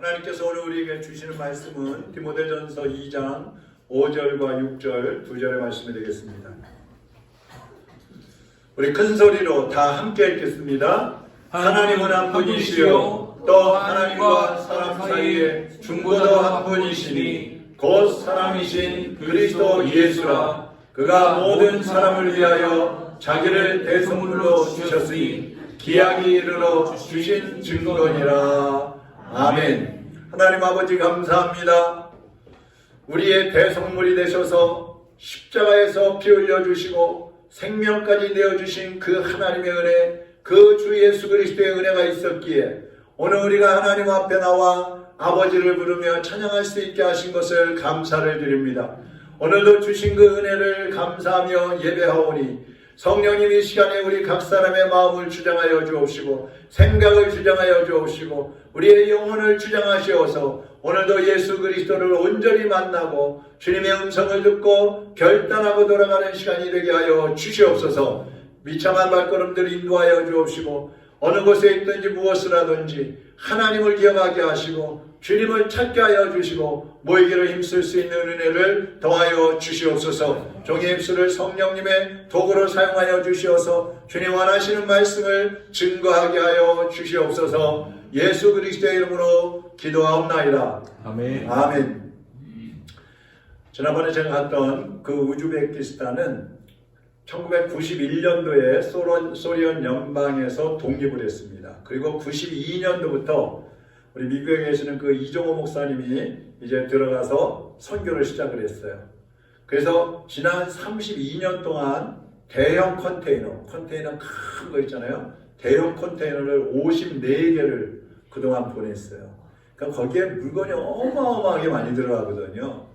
하나님께서 오늘 우리에게 주시는 말씀은 디모데전서 2장 5절과 6절 두 절의 말씀이 되겠습니다. 우리 큰 소리로 다 함께 읽겠습니다. 하나님은 한 분이시요 또 하나님과 사람 사이에 중보도 한 분이시니 곧 사람이신 그리스도 예수라. 그가 모든 사람을 위하여 자기를 대속물로 주셨으니 기약이 이르러 주신 증거니라. 아멘. 하나님 아버지 감사합니다. 우리의 대속물이 되셔서 십자가에서 피 흘려주시고 생명까지 내어주신 그 하나님의 은혜, 그 주 예수 그리스도의 은혜가 있었기에 오늘 우리가 하나님 앞에 나와 아버지를 부르며 찬양할 수 있게 하신 것을 감사를 드립니다. 오늘도 주신 그 은혜를 감사하며 예배하오니 성령님 이 시간에 우리 각 사람의 마음을 주장하여 주옵시고 생각을 주장하여 주옵시고 우리의 영혼을 주장하시어서 오늘도 예수 그리스도를 온전히 만나고 주님의 음성을 듣고 결단하고 돌아가는 시간이 되게 하여 주시옵소서. 비참한 발걸음들 인도하여 주옵시고 어느 곳에 있든지 무엇을 하든지 하나님을 기억하게 하시고 주님을 찾게 하여 주시고 모이기를 힘쓸 수 있는 은혜를 더하여 주시옵소서. 종의 입술을 성령님의 도구로 사용하여 주시어서 주님 원하시는 말씀을 증거하게 하여 주시옵소서. 예수 그리스도의 이름으로 기도하옵나이다. 아멘. 아멘. 지난번에 제가 갔던 그 우즈베키스탄은 1991년도에 소련 연방에서 독립을 했습니다. 그리고 92년도부터 우리 미국에 계시는 그 이종호 목사님이 이제 들어가서 선교를 시작을 했어요. 그래서 지난 32년 동안 대형 컨테이너 큰 거 있잖아요. 대형 컨테이너를 54개를 그동안 보냈어요. 그러니까 거기에 물건이 어마어마하게 많이 들어가거든요.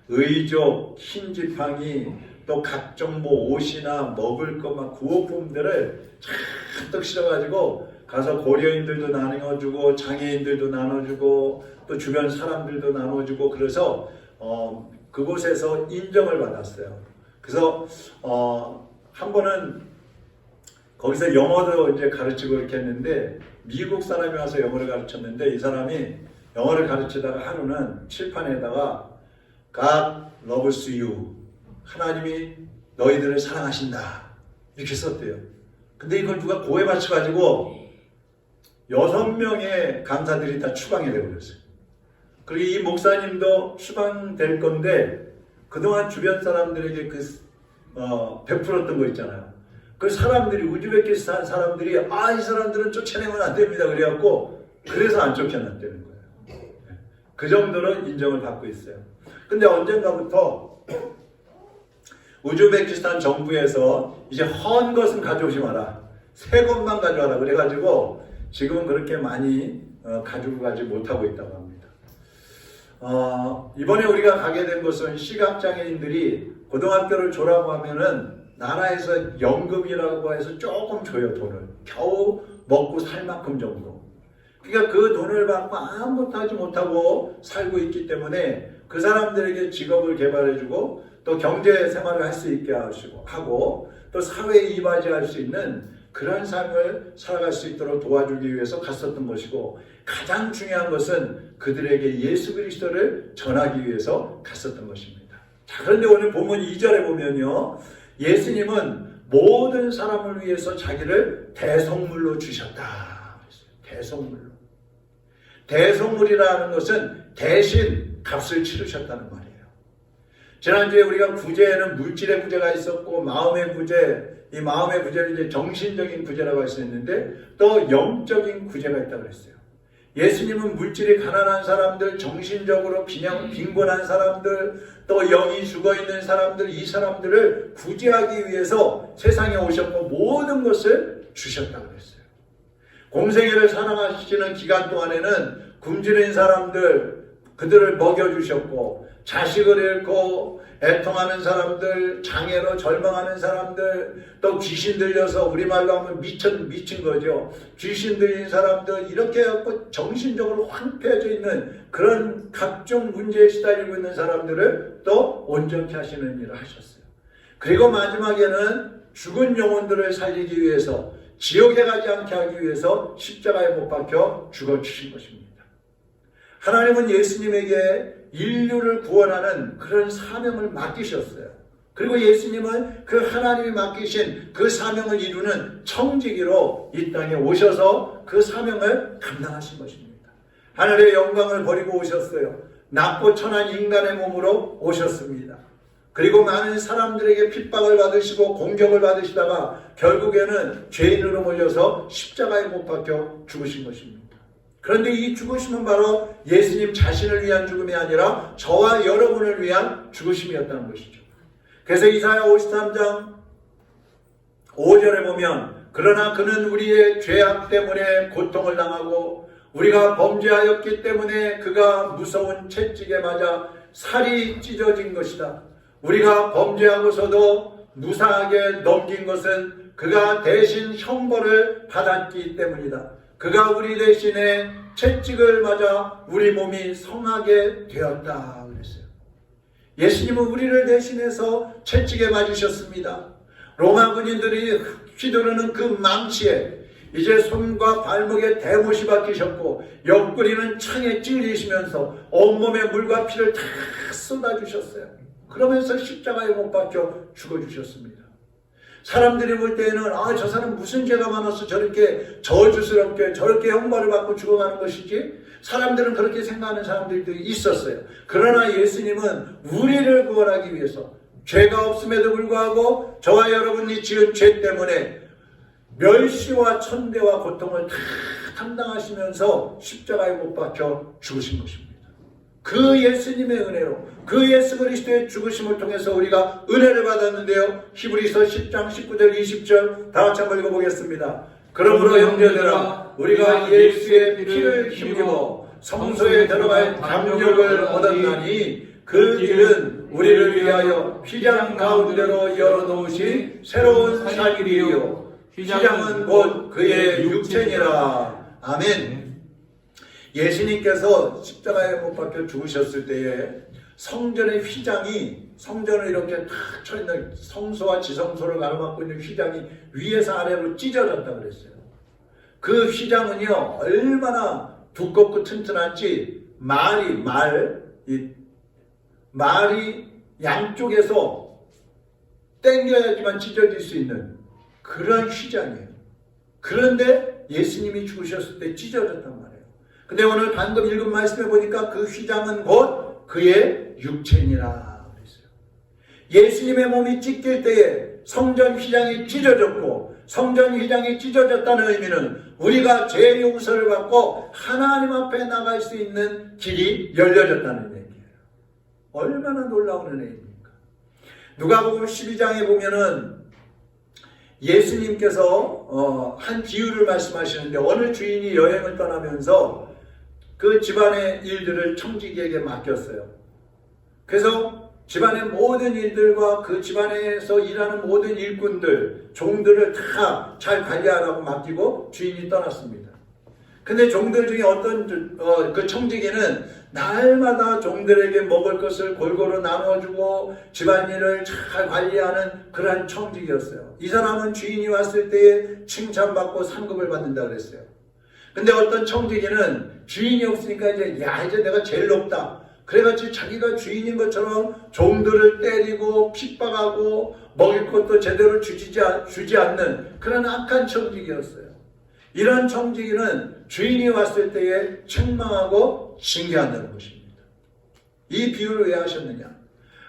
의족, 흰지팡이, 또 각종 뭐 옷이나 먹을 것 막 구호품들을 잔뜩 실어가지고 가서 고려인들도 나눠주고 장애인들도 나눠주고 또 주변 사람들도 나눠주고 그래서 그곳에서 인정을 받았어요. 그래서 한 번은 거기서 영어도 이제 가르치고 이렇게 했는데 미국 사람이 와서 영어를 가르쳤는데 이 사람이 영어를 가르치다가 하루는 칠판에다가 God loves you. 하나님이 너희들을 사랑하신다. 이렇게 썼대요. 근데 이걸 누가 고에 맞춰가지고 6명의 강사들이 다 추방이 되어버렸어요. 그리고 이 목사님도 추방될 건데 그동안 주변 사람들에게 베풀었던 거 있잖아요. 그 사람들이 우즈베키스탄 사람들이 이 사람들은 쫓아내면 안 됩니다. 그래갖고 그래서 안 쫓겨났다는 거예요. 그 정도로 인정을 받고 있어요. 근데 언젠가부터 우즈베키스탄 정부에서 이제 헌 것은 가져오지 마라. 새 것만 가져와라. 그래가지고 지금은 그렇게 많이 가지고 가지 못하고 있다고 합니다. 이번에 우리가 가게 된 곳은 시각장애인들이 고등학교를 졸업하면은 나라에서 연금이라고 해서 조금 줘요. 돈을. 겨우 먹고 살 만큼 정도. 그러니까 그 돈을 받고 아무것도 하지 못하고 살고 있기 때문에 그 사람들에게 직업을 개발해주고 또 경제 생활을 할 수 있게 하고 또 사회에 이바지할 수 있는 그런 삶을 살아갈 수 있도록 도와주기 위해서 갔었던 것이고 가장 중요한 것은 그들에게 예수 그리스도를 전하기 위해서 갔었던 것입니다. 자, 그런데 오늘 본문 2절에 보면요. 예수님은 모든 사람을 위해서 자기를 대속물로 주셨다. 대속물로. 대속물이라는 것은 대신 값을 치르셨다는 말이에요. 지난주에 우리가 구제에는 물질의 구제가 있었고 마음의 구제, 이 마음의 구제는 이제 정신적인 구제라고 할 수 있는데 또 영적인 구제가 있다고 그랬어요. 예수님은 물질이 가난한 사람들, 정신적으로 빈곤한 사람들, 또 영이 죽어있는 사람들, 이 사람들을 구제하기 위해서 세상에 오셨고 모든 것을 주셨다고 그랬어요. 공생애를 살아가시는 기간 동안에는 굶주린 사람들, 그들을 먹여주셨고 자식을 잃고 애통하는 사람들, 장애로 절망하는 사람들, 또 귀신 들려서 우리말로 하면 미친 거죠. 귀신 들린 사람들, 이렇게 해갖고 정신적으로 황폐해져 있는 그런 각종 문제에 시달리고 있는 사람들을 또 온전케 하시는 일을 하셨어요. 그리고 마지막에는 죽은 영혼들을 살리기 위해서 지옥에 가지 않게 하기 위해서 십자가에 못 박혀 죽어주신 것입니다. 하나님은 예수님에게 인류를 구원하는 그런 사명을 맡기셨어요. 그리고 예수님은 그 하나님이 맡기신 그 사명을 이루는 청지기로 이 땅에 오셔서 그 사명을 감당하신 것입니다. 하늘의 영광을 버리고 오셨어요. 낮고 천한 인간의 몸으로 오셨습니다. 그리고 많은 사람들에게 핍박을 받으시고 공격을 받으시다가 결국에는 죄인으로 몰려서 십자가에 못 박혀 죽으신 것입니다. 그런데 이 죽으심은 바로 예수님 자신을 위한 죽음이 아니라 저와 여러분을 위한 죽으심이었다는 것이죠. 그래서 이사야 53장 5절에 보면 그러나 그는 우리의 죄악 때문에 고통을 당하고 우리가 범죄하였기 때문에 그가 무서운 채찍에 맞아 살이 찢어진 것이다. 우리가 범죄하고서도 무사하게 넘긴 것은 그가 대신 형벌을 받았기 때문이다. 그가 우리 대신에 채찍을 맞아 우리 몸이 성하게 되었다 그랬어요. 예수님은 우리를 대신해서 채찍에 맞으셨습니다. 로마 군인들이 휘두르는 그 망치에 이제 손과 발목에 대못이 박히셨고 옆구리는 창에 찔리시면서 온몸에 물과 피를 다 쏟아주셨어요. 그러면서 십자가에 못 박혀 죽어주셨습니다. 사람들이 볼 때에는 저 사람 무슨 죄가 많아서 저렇게 저주스럽게 저렇게 형벌을 받고 죽어가는 것이지? 사람들은 그렇게 생각하는 사람들도 있었어요. 그러나 예수님은 우리를 구원하기 위해서 죄가 없음에도 불구하고 저와 여러분이 지은 죄 때문에 멸시와 천대와 고통을 다 감당하시면서 십자가에 못 박혀 죽으신 것입니다. 그 예수님의 은혜로 그 예수 그리스도의 죽으심을 통해서 우리가 은혜를 받았는데요. 히브리서 10장 19절 20절 다 같이 한번 읽어보겠습니다. 그러므로 형제들아 우리가 예수의 피를 힘입어 성소에 들어갈 담력을 얻었나니 그 길은 우리를 위하여 휘장 가운데로 열어놓으신 새로운 살 길이요 휘장은 곧 그의 육체니라. 아멘. 예수님께서 십자가에 못 박혀 죽으셨을 때에 성전의 휘장이 성전을 이렇게 탁 쳐있는 성소와 지성소를 가로막고 있는 휘장이 위에서 아래로 찢어졌다 그랬어요. 그 휘장은요 얼마나 두껍고 튼튼한지 말이 양쪽에서 당겨야지만 찢어질 수 있는 그런 휘장이에요. 그런데 예수님이 죽으셨을 때 찢어졌단 말이에요. 근데 오늘 방금 읽은 말씀에 보니까 그 휘장은 곧 그의 육체니라 그랬어요. 예수님의 몸이 찢길 때에 성전 휘장이 찢어졌고 성전 휘장이 찢어졌다는 의미는 우리가 죄 용서를 받고 하나님 앞에 나갈 수 있는 길이 열려졌다는 얘기예요. 얼마나 놀라운 은혜입니까? 누가복음 12장에 보면은 예수님께서 한 비유를 말씀하시는데 어느 주인이 여행을 떠나면서 그 집안의 일들을 청지기에게 맡겼어요. 그래서 집안의 모든 일들과 그 집안에서 일하는 모든 일꾼들, 종들을 다 잘 관리하라고 맡기고 주인이 떠났습니다. 근데 종들 중에 어떤 그 청지기는 날마다 종들에게 먹을 것을 골고루 나눠주고 집안일을 잘 관리하는 그런 청지기였어요. 이 사람은 주인이 왔을 때에 칭찬받고 상급을 받는다 그랬어요. 근데 어떤 청지기는 주인이 없으니까 이제 내가 제일 높다. 그래가지고 자기가 주인인 것처럼 종들을 때리고 핍박하고 먹일 것도 제대로 주지 않는 그런 악한 청지기였어요. 이런 청지기는 주인이 왔을 때에 책망하고 징계한다는 것입니다. 이 비유를 왜 하셨느냐?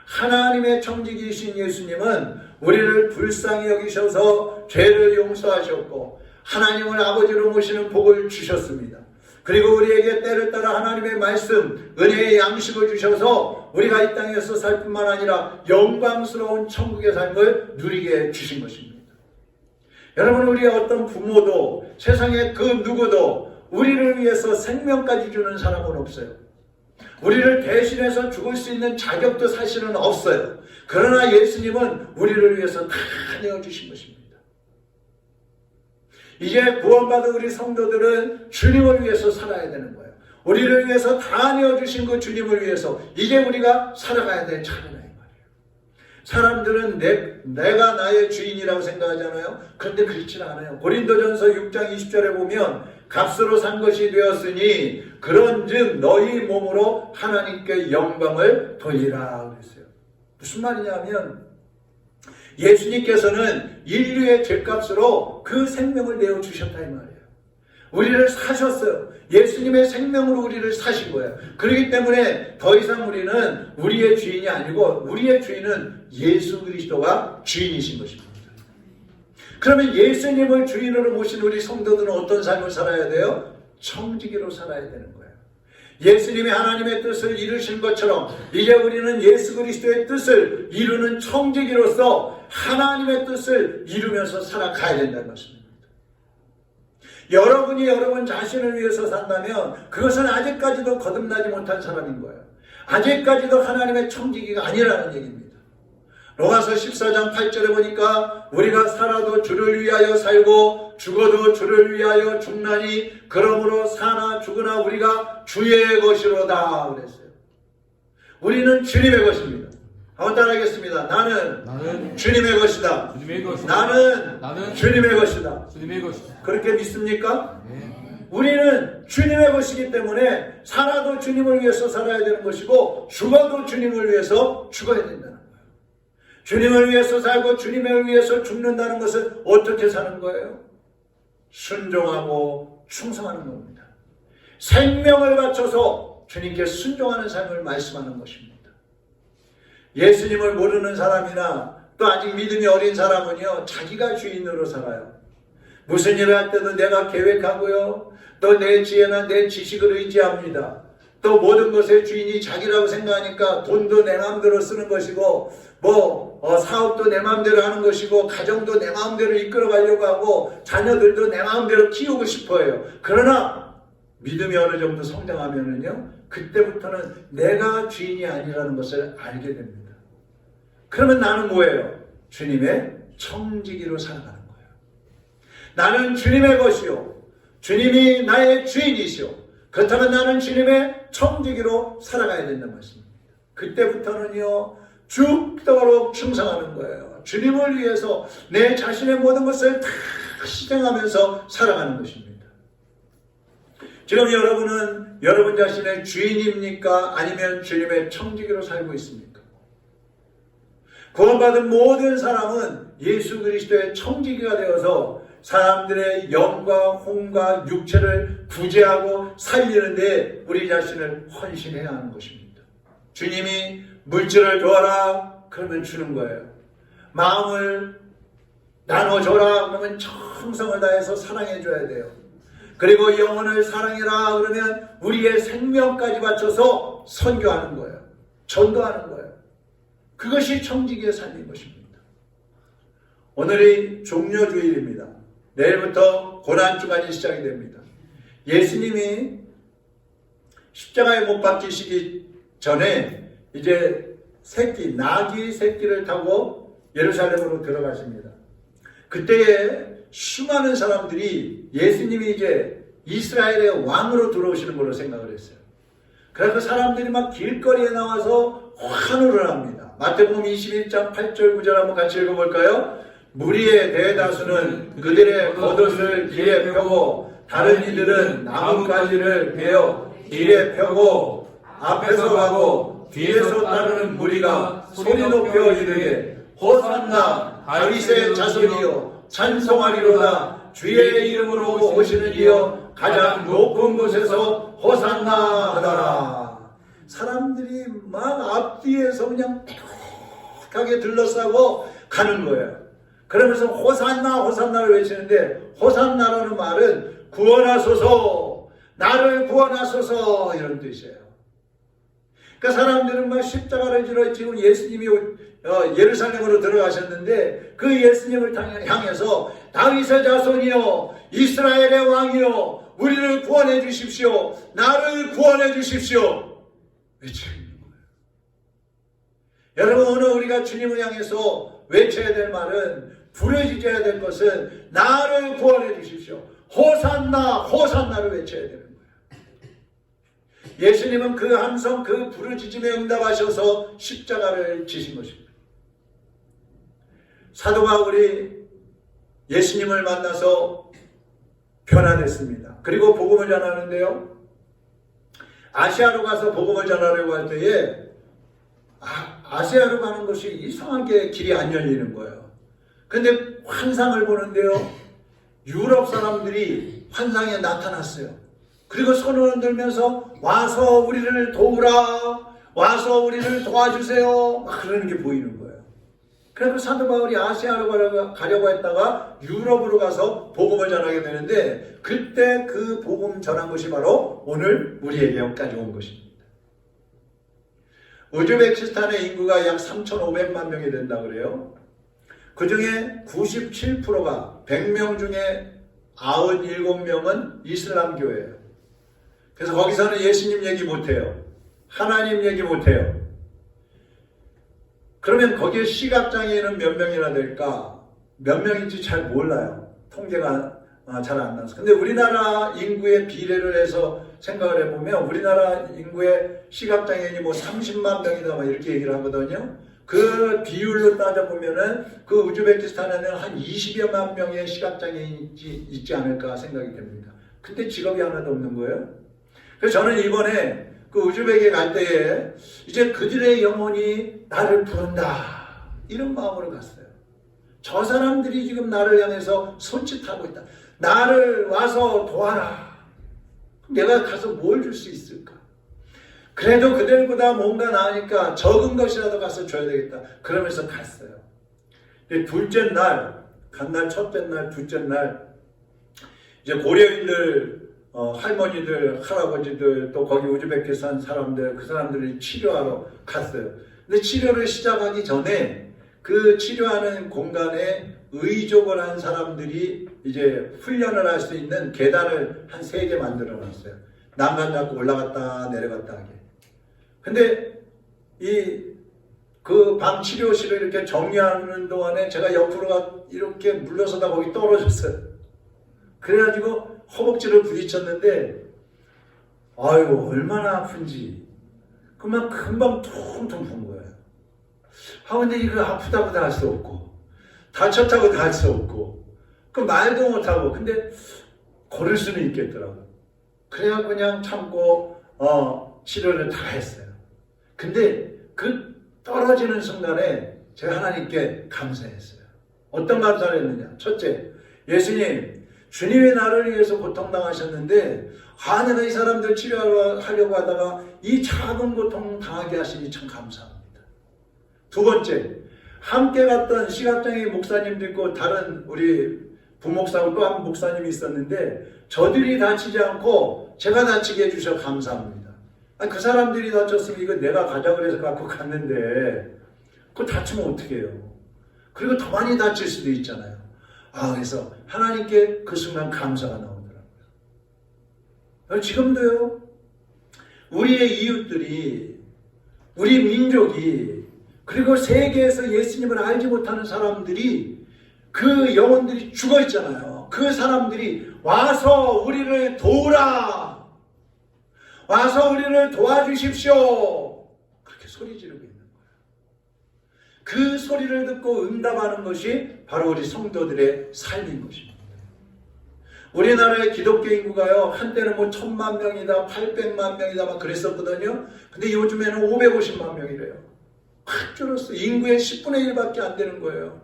하나님의 청지기이신 예수님은 우리를 불쌍히 여기셔서 죄를 용서하셨고 하나님을 아버지로 모시는 복을 주셨습니다. 그리고 우리에게 때를 따라 하나님의 말씀, 은혜의 양식을 주셔서 우리가 이 땅에서 살 뿐만 아니라 영광스러운 천국의 삶을 누리게 주신 것입니다. 여러분, 우리의 어떤 부모도 세상에 그 누구도 우리를 위해서 생명까지 주는 사람은 없어요. 우리를 대신해서 죽을 수 있는 자격도 사실은 없어요. 그러나 예수님은 우리를 위해서 다 내어주신 것입니다. 이제 구원받은 우리 성도들은 주님을 위해서 살아야 되는 거예요. 우리를 위해서 다 내어주신 그 주님을 위해서 이제 우리가 살아가야 될 차례다 이 말이에요. 사람들은 내가 나의 주인이라고 생각하잖아요. 그런데 그렇지 않아요. 고린도전서 6장 20절에 보면 값으로 산 것이 되었으니 그런즉 너희 몸으로 하나님께 영광을 돌리라 그랬어요. 무슨 말이냐면 예수님께서는 인류의 죄값으로 그 생명을 내어주셨다 이 말이에요. 우리를 사셨어요. 예수님의 생명으로 우리를 사신 거예요. 그렇기 때문에 더 이상 우리는 우리의 주인이 아니고 우리의 주인은 예수 그리스도가 주인이신 것입니다. 그러면 예수님을 주인으로 모신 우리 성도들은 어떤 삶을 살아야 돼요? 청지기로 살아야 되는 거예요. 예수님이 하나님의 뜻을 이루신 것처럼 이제 우리는 예수 그리스도의 뜻을 이루는 청지기로서 하나님의 뜻을 이루면서 살아가야 된다는 것입니다. 여러분이 여러분 자신을 위해서 산다면 그것은 아직까지도 거듭나지 못한 사람인 거예요. 아직까지도 하나님의 청지기가 아니라는 얘기입니다. 로마서 14장 8절에 보니까 우리가 살아도 주를 위하여 살고 죽어도 주를 위하여 죽나니 그러므로 사나 죽으나 우리가 주의 것이로다 그랬어요. 우리는 주님의 것입니다. 한번 따라하겠습니다. 나는 주님의 것이다. 나는 주님의 것이다. 그렇게 믿습니까? 네. 우리는 주님의 것이기 때문에 살아도 주님을 위해서 살아야 되는 것이고 죽어도 주님을 위해서 죽어야 된다는 거예요. 주님을 위해서 살고 주님을 위해서 죽는다는 것은 어떻게 사는 거예요? 순종하고 충성하는 겁니다. 생명을 바쳐서 주님께 순종하는 삶을 말씀하는 것입니다. 예수님을 모르는 사람이나 또 아직 믿음이 어린 사람은요, 자기가 주인으로 살아요. 무슨 일을 할 때도 내가 계획하고요, 또 내 지혜나 내 지식을 의지합니다. 또 모든 것의 주인이 자기라고 생각하니까 돈도 내 마음대로 쓰는 것이고 사업도 내 마음대로 하는 것이고 가정도 내 마음대로 이끌어 가려고 하고 자녀들도 내 마음대로 키우고 싶어 해요. 그러나 믿음이 어느 정도 성장하면은요, 그때부터는 내가 주인이 아니라는 것을 알게 됩니다. 그러면 나는 뭐예요? 주님의 청지기로 살아가는 거예요. 나는 주님의 것이요, 주님이 나의 주인이시오. 그렇다면 나는 주님의 청지기로 살아가야 된다는 말씀입니다. 그때부터는요, 죽도록 충성하는 거예요. 주님을 위해서 내 자신의 모든 것을 다 희생하면서 살아가는 것입니다. 지금 여러분은 여러분 자신의 주인입니까? 아니면 주님의 청지기로 살고 있습니까? 구원받은 모든 사람은 예수 그리스도의 청지기가 되어서 사람들의 영과 혼과 육체를 구제하고 살리는데 우리 자신을 헌신해야 하는 것입니다. 주님이 물질을 줘라 그러면 주는 거예요. 마음을 나눠줘라 그러면 정성을 다해서 사랑해줘야 돼요. 그리고 영혼을 사랑해라 그러면 우리의 생명까지 바쳐서 선교하는 거예요. 전도하는 거예요. 그것이 청지기의 삶인 것입니다. 오늘이 종려주일입니다. 내일부터 고난주간이 시작이 됩니다. 예수님이 십자가에 못 박히시기 전에 이제 나귀 새끼를 타고 예루살렘으로 들어가십니다. 그때에 수많은 사람들이 예수님이 이제 이스라엘의 왕으로 들어오시는 걸로 생각을 했어요. 그래서 사람들이 막 길거리에 나와서 환호를 합니다. 마태복음 21장 8절 9절 한번 같이 읽어볼까요? 무리의 대다수는 그들의 겉옷을 길에 펴고 다른 이들은 나뭇가지를 베어 길에 펴고 앞에서 가고 뒤에서 따르는 무리가 소리 높여 이르되 호산나 다윗의 자손이여 찬송하리로다 주의 이름으로 오시는 이여 가장 높은 곳에서 호산나 하더라. 사람들이 막 앞뒤에서 그냥 빽하게 들러싸고 가는 거예요. 그러면서 호산나 호산나를 외치는데 호산나라는 말은 구원하소서, 나를 구원하소서 이런 뜻이에요. 그러니까 사람들은 막 십자가를 지러 지금 예수님이 예루살렘으로 들어가셨는데 그 예수님을 향해서 다윗의 자손이여 이스라엘의 왕이여 우리를 구원해 주십시오. 나를 구원해 주십시오. 외치는 거예요. 여러분 오늘 우리가 주님을 향해서 외쳐야 될 말은 부르짖어야 될 것은 나를 구원해 주십시오. 호산나 호산나를 외쳐야 되는 거예요. 예수님은 그 함성 그 부르짖음에 응답하셔서 십자가를 지신 것입니다. 사도 바울이 예수님을 만나서 변화됐습니다. 그리고 복음을 전하는데요. 아시아로 가서 복음을 전하려고 할 때에 아시아로 가는 것이 이상하게 길이 안 열리는 거예요. 근데 환상을 보는데요. 유럽 사람들이 환상에 나타났어요. 그리고 손을 흔들면서 와서 우리를 도우라, 와서 우리를 도와주세요, 막 그러는 게 보이는 거예요. 그래서 사도 바울이 아시아로 가려고 했다가 유럽으로 가서 복음을 전하게 되는데, 그때 그 복음 전한 것이 바로 오늘 우리에게 여기까지 온 것입니다. 우즈베키스탄의 인구가 약 3,500만 명이 된다 그래요. 그 중에 97%가 100명 중에 97명은 이슬람교예요. 그래서 거기서는 예수님 얘기 못해요. 하나님 얘기 못해요. 그러면 거기에 시각장애인은 몇 명이나 될까? 몇 명인지 잘 몰라요. 통계가 잘 안 나서. 근데 우리나라 인구의 비례를 해서 생각을 해보면 우리나라 인구의 시각장애인이 뭐 30만 명이다 막 이렇게 얘기를 하거든요. 그 비율로 따져보면은 그 우즈베키스탄에는 한 20여만 명의 시각장애인이 있지 않을까 생각이 됩니다. 근데 직업이 하나도 없는 거예요. 그래서 저는 이번에 그 우즈벡에 갈 때에 이제 그들의 영혼이 나를 부른다, 이런 마음으로 갔어요. 저 사람들이 지금 나를 향해서 손짓하고 있다. 나를 와서 도와라. 내가 가서 뭘 줄 수 있을까? 그래도 그들보다 뭔가 나으니까 적은 것이라도 가서 줘야 되겠다. 그러면서 갔어요. 둘째 날, 간 날, 첫째 날, 둘째 날, 이제 고려인들, 할머니들, 할아버지들, 또 거기 우즈베키스탄 사람들, 그 사람들이 치료하러 갔어요. 근데 치료를 시작하기 전에 그 치료하는 공간에 의족을 한 사람들이 이제 훈련을 할 수 있는 계단을 한 3개 만들어 놨어요. 난간 잡고 올라갔다 내려갔다 하게. 근데 그 방 치료실을 이렇게 정리하는 동안에 제가 옆으로 이렇게 물러서다 거기 떨어졌어요. 그래가지고 허벅지를 부딪혔는데, 아유, 얼마나 아픈지. 그만 금방 퉁퉁 분 거예요. 근데 이거 아프다고 다 할 수 없고, 다쳤다고 다 할 수 없고, 그 말도 못하고, 근데 걸을 수는 있겠더라고. 그래야 그냥 참고, 치료를 다 했어요. 근데 그 떨어지는 순간에 제가 하나님께 감사했어요. 어떤 감사를 했느냐? 첫째, 예수님, 주님이 나를 위해서 고통당하셨는데, 내가 이 사람들 치료하려고 하다가 이 작은 고통 당하게 하시니 참 감사합니다. 두 번째, 함께 갔던 시각장애인 목사님도 있고 다른 우리 부목사하고 또 한 목사님이 있었는데, 저들이 다치지 않고 제가 다치게 해주셔 감사합니다. 그 사람들이 다쳤으면 이거 내가 가자고 해서 갖고 갔는데 그거 다치면 어떻게 해요? 그리고 더 많이 다칠 수도 있잖아요. 그래서 하나님께 그 순간 감사가 나오더라고요. 지금도요, 우리의 이웃들이, 우리 민족이, 그리고 세계에서 예수님을 알지 못하는 사람들이, 그 영혼들이 죽어 있잖아요. 그 사람들이 와서 우리를 도우라, 와서 우리를 도와주십시오, 그렇게 소리 지르고 있는 거예요. 그 소리를 듣고 응답하는 것이 바로 우리 성도들의 삶인 것입니다. 우리나라의 기독교 인구가요, 한때는 뭐 1000만 명이다, 800만 명이다 막 그랬었거든요. 근데 요즘에는 550만 명이래요. 확 줄었어. 인구의 10분의 1밖에 안 되는 거예요.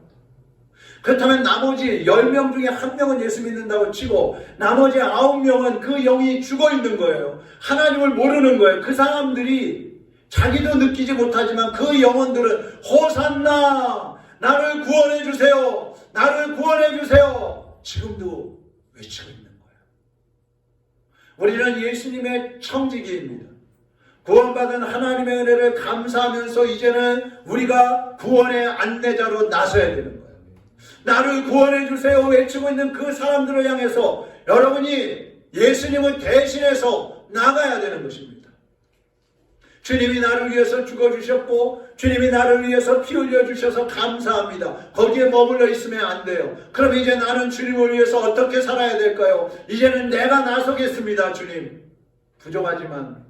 그렇다면 나머지 10명 중에 1명은 예수 믿는다고 치고 나머지 9명은 그 영이 죽어 있는 거예요. 하나님을 모르는 거예요. 그 사람들이 자기도 느끼지 못하지만 그 영혼들은 호산나, 나를 구원해 주세요, 나를 구원해 주세요, 지금도 외치고 있는 거예요. 우리는 예수님의 청지기입니다. 구원받은 하나님의 은혜를 감사하면서 이제는 우리가 구원의 안내자로 나서야 되는 거예요. 나를 구원해 주세요 외치고 있는 그 사람들을 향해서 여러분이 예수님을 대신해서 나가야 되는 것입니다. 주님이 나를 위해서 죽어주셨고 주님이 나를 위해서 피 흘려주셔서 감사합니다. 거기에 머물러 있으면 안 돼요. 그럼 이제 나는 주님을 위해서 어떻게 살아야 될까요? 이제는 내가 나서겠습니다. 주님, 부족하지만,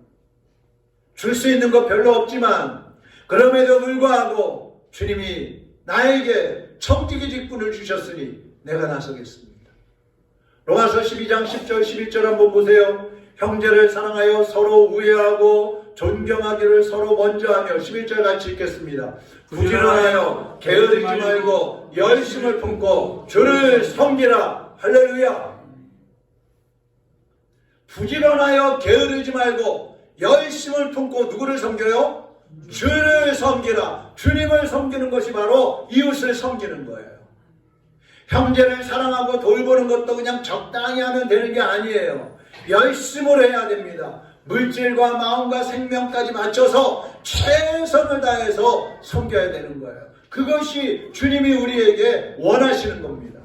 줄 수 있는 거 별로 없지만, 그럼에도 불구하고 주님이 나에게 청지기 직분을 주셨으니 내가 나서겠습니다. 로마서 12장 10절 11절 한번 보세요. 형제를 사랑하여 서로 우애하고 존경하기를 서로 먼저 하며 11절 같이 읽겠습니다. 부지런하여 게으르지 말고 열심을 품고 주를 섬기라. 할렐루야. 부지런하여 게으르지 말고 열심을 품고 누구를 섬겨요? 주를 섬기라. 주님을 섬기는 것이 바로 이웃을 섬기는 거예요. 형제를 사랑하고 돌보는 것도 그냥 적당히 하면 되는 게 아니에요. 열심으로 해야 됩니다. 물질과 마음과 생명까지 맞춰서 최선을 다해서 섬겨야 되는 거예요. 그것이 주님이 우리에게 원하시는 겁니다.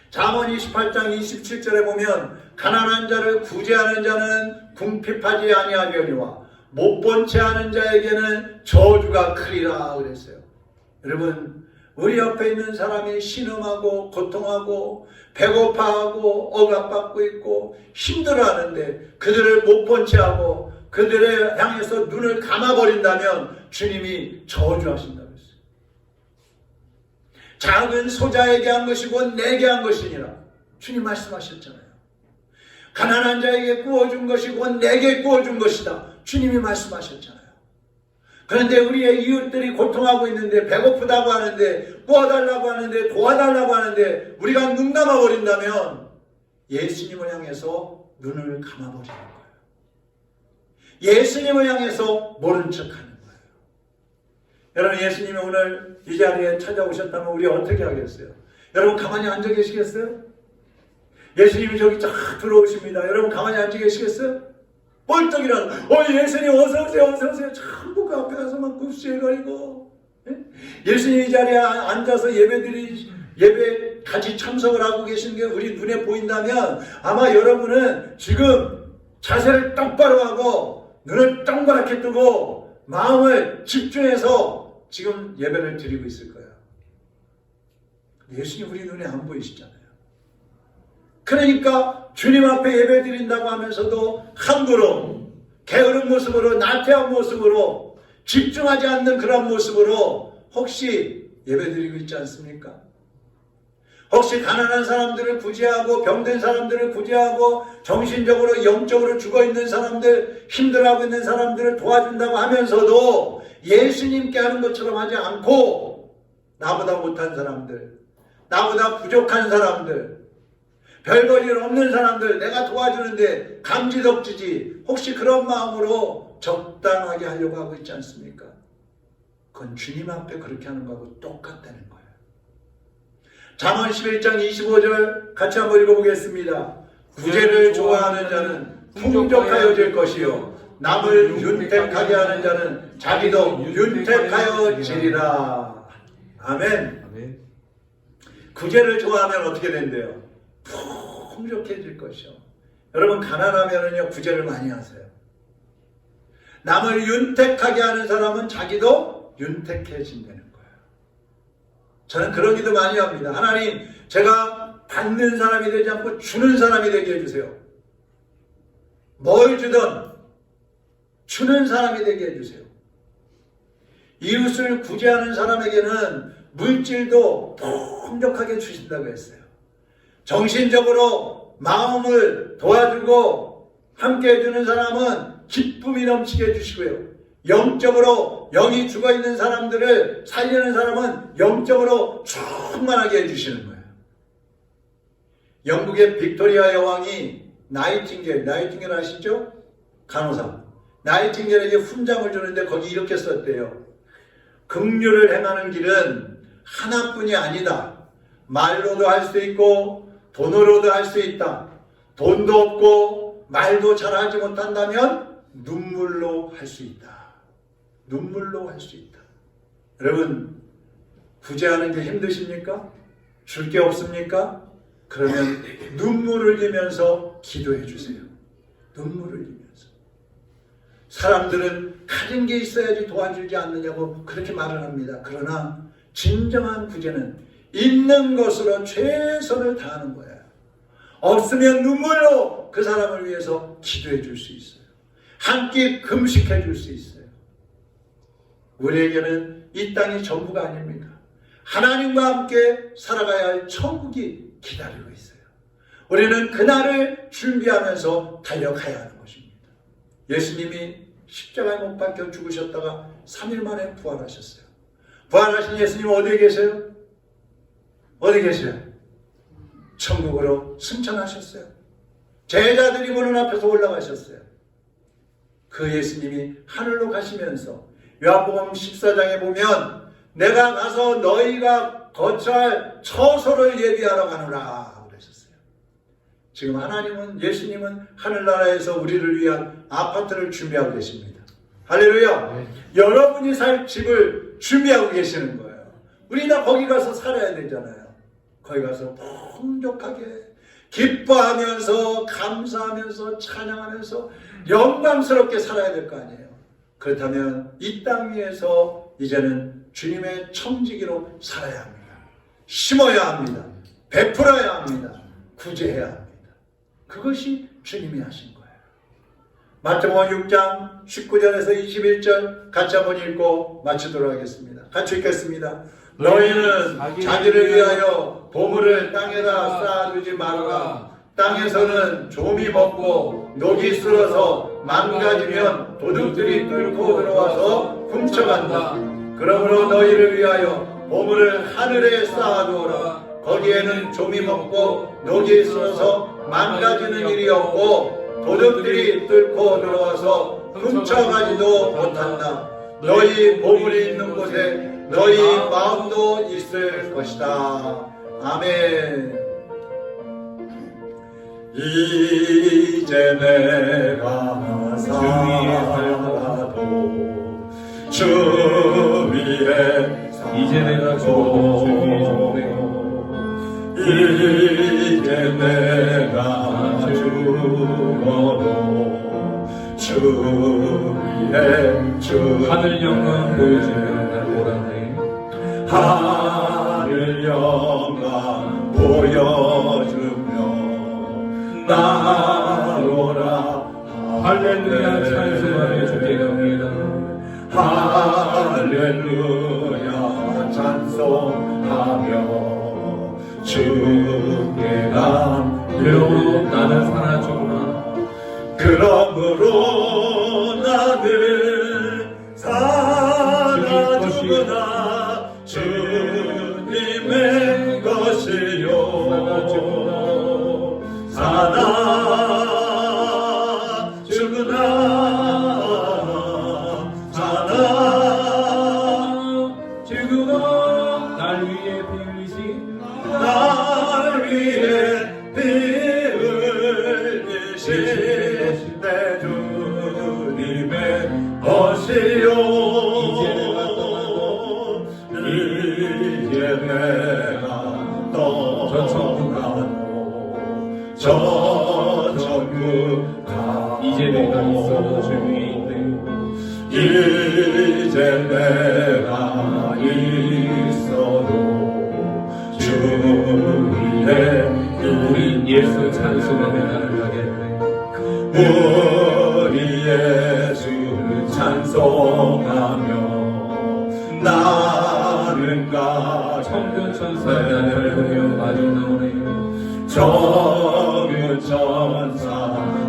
잠언 28장 27절에 보면 가난한 자를 구제하는 자는 궁핍하지 아니하려니와 못 본 채 하는 자에게는 저주가 크리라 그랬어요. 여러분, 우리 옆에 있는 사람이 신음하고 고통하고 배고파하고 억압받고 있고 힘들어하는데 그들을 못 본 채 하고 그들을 향해서 눈을 감아버린다면 주님이 저주하신다고 했어요. 작은 소자에게 한 것이고 내게 한 것이니라 주님 말씀하셨잖아요. 가난한 자에게 구워준 것이고 내게 구워준 것이다 주님이 말씀하셨잖아요. 그런데 우리의 이웃들이 고통하고 있는데 배고프다고 하는데 구워달라고 하는데 도와달라고 하는데 우리가 눈 감아버린다면 예수님을 향해서 눈을 감아버리는 거예요. 예수님을 향해서 모른 척하는 거예요. 여러분, 예수님이 오늘 이 자리에 찾아오셨다면 우리 어떻게 하겠어요? 여러분 가만히 앉아 계시겠어요? 예수님이 저기 쫙 들어오십니다. 여러분 가만히 앉아 계시겠어요? 뻘떡이라는 예수님 어서오세요 어서오세요 전부 그 앞에 가서 막 굽시거리고 예수님 이 자리에 앉아서 예배 같이 참석을 하고 계시는 게 우리 눈에 보인다면 아마 여러분은 지금 자세를 똑바로 하고 눈을 동그랗게 뜨고 마음을 집중해서 지금 예배를 드리고 있을 거예요. 예수님 우리 눈에 안 보이시잖아요. 그러니까 주님 앞에 예배 드린다고 하면서도 함부로 게으른 모습으로 나태한 모습으로 집중하지 않는 그런 모습으로 혹시 예배 드리고 있지 않습니까? 혹시 가난한 사람들을 구제하고 병든 사람들을 구제하고 정신적으로 영적으로 죽어있는 사람들 힘들어하고 있는 사람들을 도와준다고 하면서도 예수님께 하는 것처럼 하지 않고 나보다 못한 사람들 나보다 부족한 사람들 별볼일 없는 사람들 내가 도와주는데 감지덕지지 혹시 그런 마음으로 적당하게 하려고 하고 있지 않습니까? 그건 주님 앞에 그렇게 하는 거하고 똑같다는 거예요. 잠언 11장 25절 같이 한번 읽어보겠습니다. 구제를 좋아하는 자는 풍족하여질 것이요 남을 윤택하게 하는 자는 자기도 윤택하여지리라. 아멘. 구제를 좋아하면 어떻게 된대요? 풍족해질 것이요. 여러분 가난하면은요 구제를 많이 하세요. 남을 윤택하게 하는 사람은 자기도 윤택해진다는 거예요. 저는 그런 기도 많이 합니다. 하나님 제가 받는 사람이 되지 않고 주는 사람이 되게 해주세요. 뭘 주든 주는 사람이 되게 해주세요. 이웃을 구제하는 사람에게는 물질도 풍족하게 주신다고 했어요. 정신적으로 마음을 도와주고 함께 해주는 사람은 기쁨이 넘치게 해주시고요. 영적으로 영이 죽어있는 사람들을 살리는 사람은 영적으로 충만하게 해주시는 거예요. 영국의 빅토리아 여왕이 나이팅게일 아시죠? 간호사. 나이팅게일에게 훈장을 주는데 거기 이렇게 썼대요. 긍휼을 행하는 길은 하나뿐이 아니다. 말로도 할 수 있고 돈으로도 할 수 있다. 돈도 없고 말도 잘하지 못한다면 눈물로 할 수 있다. 눈물로 할 수 있다. 여러분 구제하는 게 힘드십니까? 줄 게 없습니까? 그러면 눈물을 흘리면서 기도해 주세요. 눈물을 흘리면서. 사람들은 가진 게 있어야지 도와주지 않느냐고 그렇게 말을 합니다. 그러나 진정한 구제는 있는 것으로 최선을 다하는 거예요. 없으면 눈물로 그 사람을 위해서 기도해 줄 수 있어요. 한 끼 금식해 줄 수 있어요. 우리에게는 이 땅이 전부가 아닙니다. 하나님과 함께 살아가야 할 천국이 기다리고 있어요. 우리는 그날을 준비하면서 달려가야 하는 것입니다. 예수님이 십자가에 못 박혀 죽으셨다가 3일 만에 부활하셨어요. 부활하신 예수님 어디에 계세요? 어디 계세요? 천국으로 승천하셨어요. 제자들이 보는 앞에서 올라가셨어요. 그 예수님이 하늘로 가시면서 요한복음 14장에 보면 내가 가서 너희가 거처할 처소를 예비하러 가노라 그러셨어요. 지금 하나님은, 예수님은 하늘나라에서 우리를 위한 아파트를 준비하고 계십니다. 할렐루야. 네. 여러분이 살 집을 준비하고 계시는 거예요. 우리 다 거기 가서 살아야 되잖아요. 거기 가서 풍족하게 기뻐하면서 감사하면서 찬양하면서 영광스럽게 살아야 될 거 아니에요. 그렇다면 이 땅 위에서 이제는 주님의 청지기로 살아야 합니다. 심어야 합니다. 베풀어야 합니다. 구제해야 합니다. 그것이 주님이 하신 거예요. 마태복음 6장 19절에서 21절 같이 한번 읽고 마치도록 하겠습니다. 같이 읽겠습니다. 너희는 자기를 위하여 보물을 땅에다 쌓아두지 말아라. 땅에서는 좀이 먹고 녹이 슬어서 망가지면 도둑들이 뚫고 들어와서 훔쳐간다. 그러므로 너희를 위하여 보물을 하늘에 쌓아두어라. 거기에는 좀이 먹고 녹이 슬어서 망가지는 일이 없고 도둑들이 뚫고 들어와서 훔쳐가지도 못한다. 너희 보물이 있는 곳에 너희 마음도 있을 것이다. 아멘. 이제 내가 살아도 주 위에 이제 내가 죽어도 주 위에 죽어도 이제 내가 죽어도 주 위에 주 하늘 영광 보여주면 날 보라네. 하늘 영광 보여주며 나로라. 할렐루야 찬송하며 주께 갑니다. 할렐루야 찬송하며 주께 갑니다. 그러므로 나는 살아주구나. 그러므로 나는 살아주구나. 주님의 것이요 살아주구나. 날 위해 피 흘리신 날 위해 피 흘리신 내 주님의 것이요 이제 내가 떠나고 저 천국 이제 내가 있어도 주 위에 있네. 이제 내가 있어도 주 위에 우리 예수 찬송하며 나를 가겠네. 우리 예수 찬송하며 나는 가 천군 천사 나를 마주 나오네. 천군 천사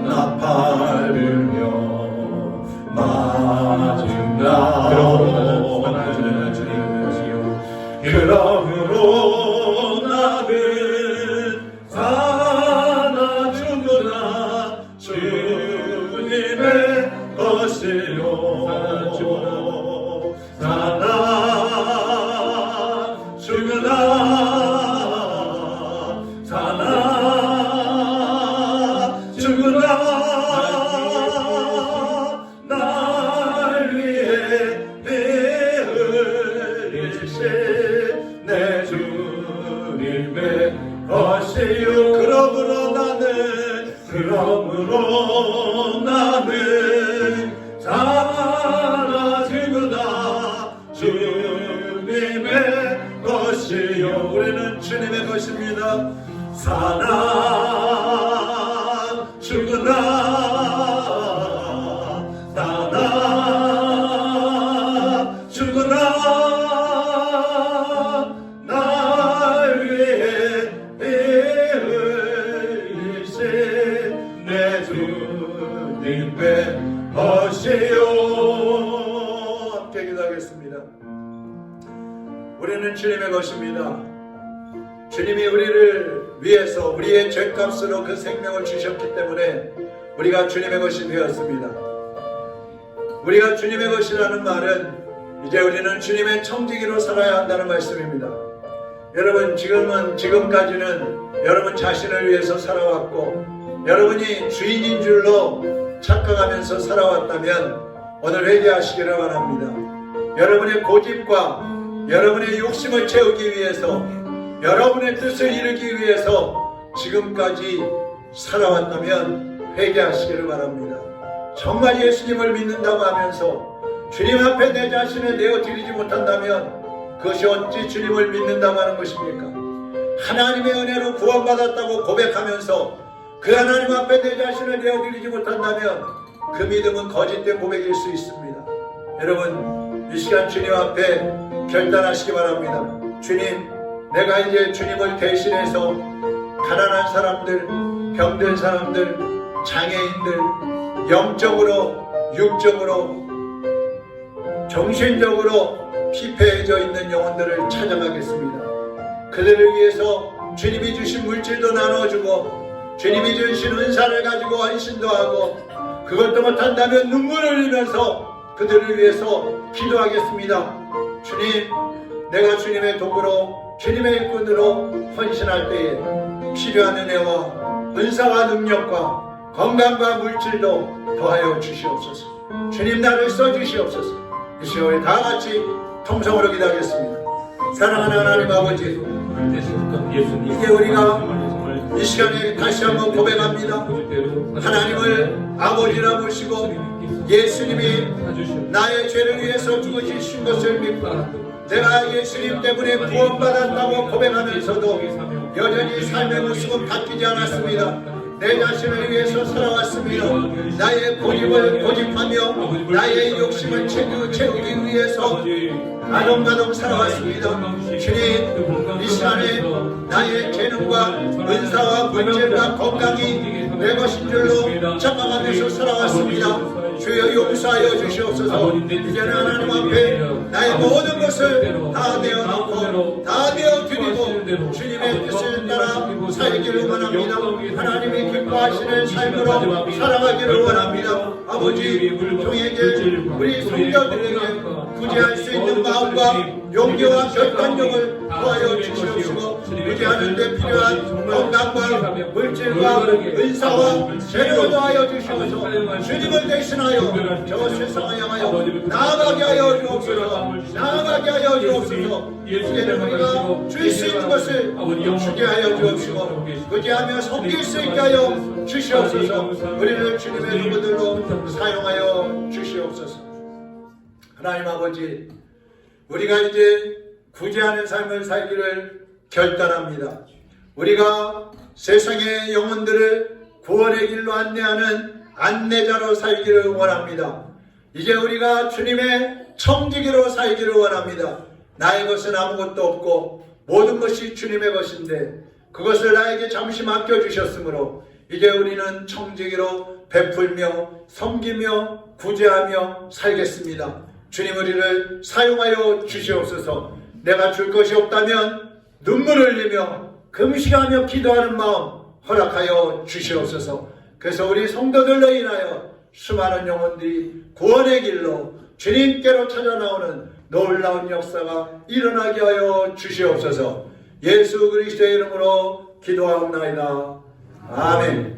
나팔 불며 마주 나오네. 그러므로 나는 살아주구나. 주님의 것이요 살아주구나. 살아주구나. 날 위해 피 흘리신 내 주님의 것이요 그러므로 나는 살아주구나. 주님의 것이요 우리는 주님의 것입니다. 살아주구나. 살아주구나. 날 위해 피 하시오. 함께 기도하겠습니다. 우리는 주님의 것입니다. 주님이 우리를 위해서 우리의 죄값으로 그 생명을 주셨기 때문에 우리가 주님의 것이 되었습니다. 우리가 주님의 것이라는 말은 이제 우리는 주님의 청지기로 살아야 한다는 말씀입니다. 여러분, 지금까지는 여러분 자신을 위해서 살아왔고 여러분이 주인인 줄로 착각하면서 살아왔다면 오늘 회개하시기를 바랍니다. 여러분의 고집과 여러분의 욕심을 채우기 위해서 여러분의 뜻을 이루기 위해서 지금까지 살아왔다면 회개하시기를 바랍니다. 정말 예수님을 믿는다고 하면서 주님 앞에 내 자신을 내어드리지 못한다면 그것이 어찌 주님을 믿는다고 하는 것입니까? 하나님의 은혜로 구원받았다고 고백하면서 그 하나님 앞에 내 자신을 내어드리지 못한다면 그 믿음은 거짓된 고백일 수 있습니다. 여러분, 이 시간 주님 앞에 결단하시기 바랍니다. 주님, 내가 이제 주님을 대신해서 가난한 사람들, 병든 사람들, 장애인들, 영적으로, 육적으로, 정신적으로 피폐해져 있는 영혼들을 찾아가겠습니다. 그들을 위해서 주님이 주신 물질도 나눠주고 주님이 주신 은사를 가지고 헌신도 하고 그것도 못한다면 눈물을 흘리면서 그들을 위해서 기도하겠습니다. 주님, 내가 주님의 도구로 주님의 일꾼으로 헌신할 때에 필요한 은혜와 은사와 능력과 건강과 물질도 더하여 주시옵소서. 주님, 나를 써주시옵소서. 이 시간에 다 같이 통성으로 기도하겠습니다. 사랑하는 하나님 아버지, 이제 우리가 이 시간에 다시 한번 고백합니다. 하나님을 아버지라 부르시고 예수님이 나의 죄를 위해서 죽으신 것을 믿고 내가 예수님 때문에 구원받았다고 고백하면서도 여전히 삶의 모습은 바뀌지 않았습니다. 내 자신을 위해서 살아왔습니다. 나의 고집하며 나의 욕심을 채우기 위해서 아동가동 살아왔습니다. 주님, 이 시간에 나의 재능과 은사와 물질과 건강이 내 것인 줄로 착각하면서 살아왔습니다. 주여 용서하여 주시옵소서. 이제는 하나님 앞에 나의 모든 것을 다 내어놓고 다 내어드리고 주님의 뜻을 따라 살기를 원합니다. 하나님이 기뻐하시는 삶으로 살아가기를 원합니다. 아버지, 종에게 우리 성도들에게 구제할 수 있는 마음과 용기와 결단력을 도와여 주시옵시고 구제하는 데 필요한 건강과 물질과 은사와 재능을 도와여 주시옵소서. 주님을 대신하여 저 세상을 향하여 나아가게 하여 주옵소서. 나아가게 하여 주옵소서. 이제는 우리가 줄 수 있는 것을 주게 하여 주옵시고 구제하며 섬길 수 있게 하여 주시옵소서. 우리를 주님의 누구들로 사용하여 주시옵소서. 하나님 아버지, 우리가 이제 구제하는 삶을 살기를 결단합니다. 우리가 세상의 영혼들을 구원의 길로 안내하는 안내자로 살기를 원합니다. 이제 우리가 주님의 청지기로 살기를 원합니다. 나의 것은 아무것도 없고 모든 것이 주님의 것인데 그것을 나에게 잠시 맡겨주셨으므로 이제 우리는 청지기로 베풀며 섬기며 구제하며 살겠습니다. 주님, 우리를 사용하여 주시옵소서. 내가 줄 것이 없다면 눈물을 흘리며 금식하며 기도하는 마음 허락하여 주시옵소서. 그래서 우리 성도들로 인하여 수많은 영혼들이 구원의 길로 주님께로 찾아나오는 놀라운 역사가 일어나게 하여 주시옵소서. 예수 그리스도의 이름으로 기도하옵나이다. 아멘.